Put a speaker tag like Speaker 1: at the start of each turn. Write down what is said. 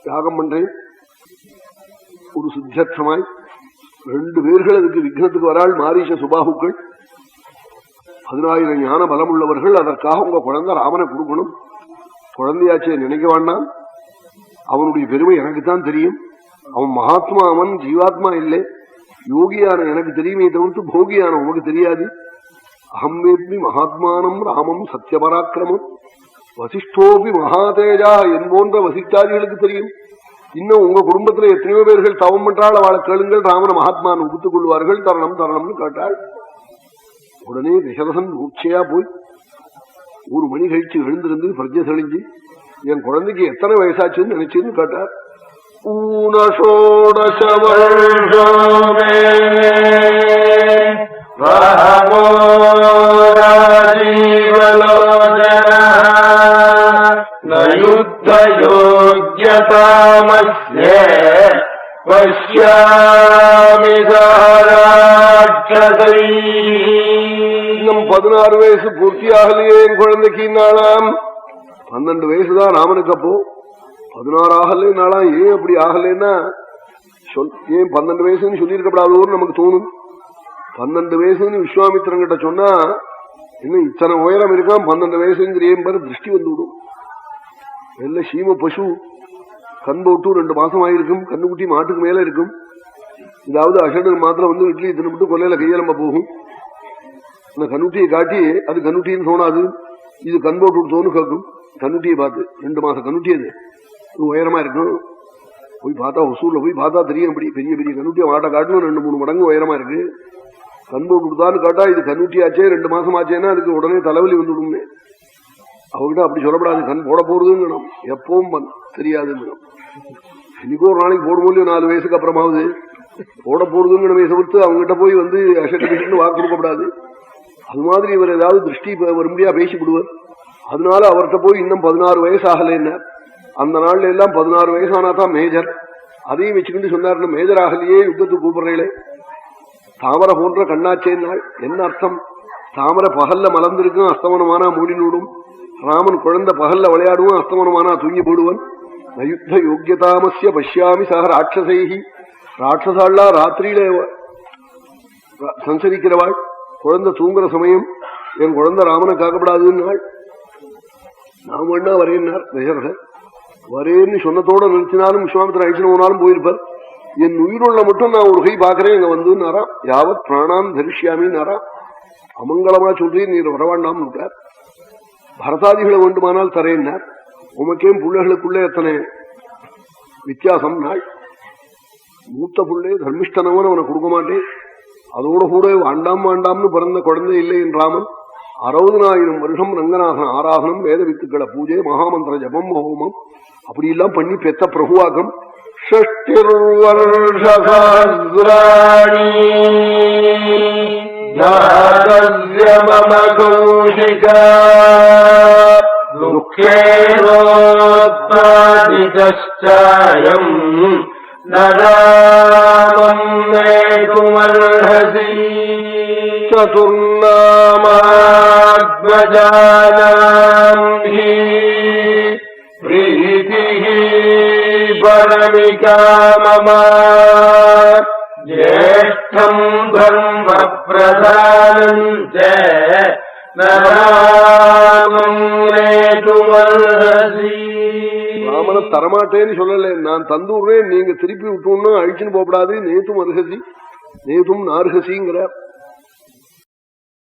Speaker 1: யாகம் பண்றேன். ஒரு சித்தமாய் 2 பேர்கள் அதுக்கு விக்னத்துக்கு வராள். மாரீச சுபாகுக்கள் 10,000 ஞான பலம் உள்ளவர்கள். அதற்காக உங்க குழந்தை ராமனை கொடுக்கணும். குழந்தையாச்சே நினைக்க வேண்டாம். அவனுடைய பெருமை எனக்குத்தான் தெரியும். அவன் மகாத்மா, அவன் ஜீவாத்மா இல்லை. யோகியான எனக்கு தெரியுமே தவிர்த்து போகியான உனக்கு தெரியாது. அகம் வேத்மி மகாத்மானம் ராமம் சத்தியபராக்கிரமம் வசிஷ்டோபி மகாதேஜா என் போன்ற வசிஷ்டாதிகளுக்கு தெரியும். இன்னும் உங்க குடும்பத்துல எத்தனையோ பேர்கள் தவம் பண்றாள், அவளை கேளுங்கள், ராமன மகாத்மான் ஒப்புத்துக் கொள்வார்கள். தரணம் தரணம்னு கேட்டாள். உடனே தசரதன் மூர்ச்சையா போய் 1 மணி கழிச்சு எழுந்திருந்து பிரஜை தெளிஞ்சு என் குழந்தைக்கு எத்தனை வயசாச்சுன்னு நினைச்சுன்னு கேட்டார். ஊனஷோடச வருஷமே யுத்தயோக்யதாமஸ்யே பஷ்யாமி ராட்சசை. இன்னும் 16 வயசு பூர்த்தியாகலையே என் குழந்தைக்கு நாளாம். 12 வயசுதான் ராமனுக்கு. அப்போ 16 ஆகலே நாளாம். ஏன் அப்படி ஆகலைன்னா ஏன் 12 வயசுன்னு சொல்லியிருக்கப்படாதோன்னு நமக்கு தோணும். 12 வயசுன்னு விஸ்வாமித்திரன் கிட்ட சொன்னா இன்னும் இத்தனை உயரம் இருக்கான், 12 வயசுங்கிற திருஷ்டி வந்து விடும். வெள்ள சீம பசு கண் போட்டு 2 மாசம் ஆயிருக்கும். கண்ணுக்குட்டி மாட்டுக்கு மேல இருக்கும். இதாவது அஷடர் மாத்திரம் வந்து இட்லி தின்னுட்டு கொல்லையில கையெலம்ப போகும். அந்த கண்ணுட்டியை காட்டி அது கண்ணுட்டின்னு தோணாது, இது கண் போட்டு விடுத்தோன்னு கேட்கும். கண்ணுட்டியை பார்த்து 2 மாசம் கண்ணுட்டி அது உயரமா இருக்கும். போய் பார்த்தா ஒசூர்ல போய் பார்த்தா தெரியும். அப்படி பெரிய பெரிய கண்ணுட்டியை மாட்டை காட்டணும் 2-3 மடங்கு உயரமா இருக்கு. கண் போட்டு கொடுத்தான்னு கேட்டா இது கண்ணுட்டியாச்சே 2 மாசம் ஆச்சேன்னா அதுக்கு உடனே தலைவலி வந்துடுமே. அவகிட்ட அப்படி சொல்லப்படாது. கண் போட போறதுங்கணும், எப்பவும் தெரியாதுங்கணும். இன்னைக்கு ஒரு நாளைக்கு போடும்போது 4 வயசுக்கு அப்புறமாவது போட போறதுங்கணும் தவிர்த்து அவங்ககிட்ட போய் வந்து அசட்டு வாக்கு கொடுக்கப்படாது. அது மாதிரி இவர் ஏதாவது திருஷ்டி வரும்படியா பேசிவிடுவார். அதனால அவர்கிட்ட போய் இன்னும் 16 வயசு ஆகலைன்னா, அந்த நாள்ல எல்லாம் 16 வயசானாதான் மேஜர். அதையும் வச்சுக்கிட்டு சொன்னார், மேஜர் ஆகலையே யுத்தத்துக்கு கூப்பிடுறீங்களே, தாமரை போன்ற கண்ணாச்சேன்னாள். என்ன அர்த்தம்? தாமரை பகல்ல மலர்ந்திருக்கும், அஸ்தமனமானா மூடினூடும். ராமன் குழந்தை பகல்ல விளையாடுவான், அஸ்தமனமானா தூங்கி போடுவன். நயுத்த யோக்கியதாமஸ்ய பஷ்யாமி சக ராட்சசைஹி. ராட்சசாள்லா ராத்திரியில சஞ்சரிக்கிறவாள். குழந்தை தூங்குற சமயம் என் குழந்தை ராமனை காக்கப்படாதுன்னாள். நான் வேணா வரேன்னார் தசரதர். வரேன்னு சொன்னதோட நிறுத்தினாலும் விஸ்வாமித்திரன் அழிச்சு போனாலும் போயிருப்பார். என் உயிருள்ள மட்டும் நான் ஒரு கை பாக்குறேன் இங்க வந்துன்னாரா. யாவத் பிராணாம் தரிசியாமின்னாரா. அமங்கலமா சொல்றேன், நீர் வரவாண்டாம் இருக்கார். பரதாதிகளை வேண்டுமானால் தரேன்னார். உமக்கேன் பிள்ளைகளுக்குள்ளே எத்தனை வித்தியாசம் நாள். மூத்த பிள்ளை தர்மிஷ்டனவன் அவனை கொடுக்க மாட்டேன். அதோட கூட வாண்டாம்னு பிறந்த குழந்தை இல்லை என் ராமன். 60,000 வருஷம் ரங்கநாதன் ஆராதனம், வேத வித்துக்களை பூஜை, மகாமந்திர ஜபம், ஹோமம் அப்படி எல்லாம் பண்ணி பெத்த பிரபுவாக்கம். சதுர்நாமாத்மஜானாம் ஹி ப்ரீதிஹ பரமிகா மம ஜேஷ்டம் தர்ம பிரதானம் ச நராமம் நேதுமர்ஹசி. ராமனை தரமாட்டேன்னு சொல்லல, நான் தந்துடுறேன், நீங்க திருப்பி விட்டோம்னா அழிச்சுன்னு போகப்படாது. நேத்தும் அருகசி நேத்தும் நார்ஹசிங்கிறார்.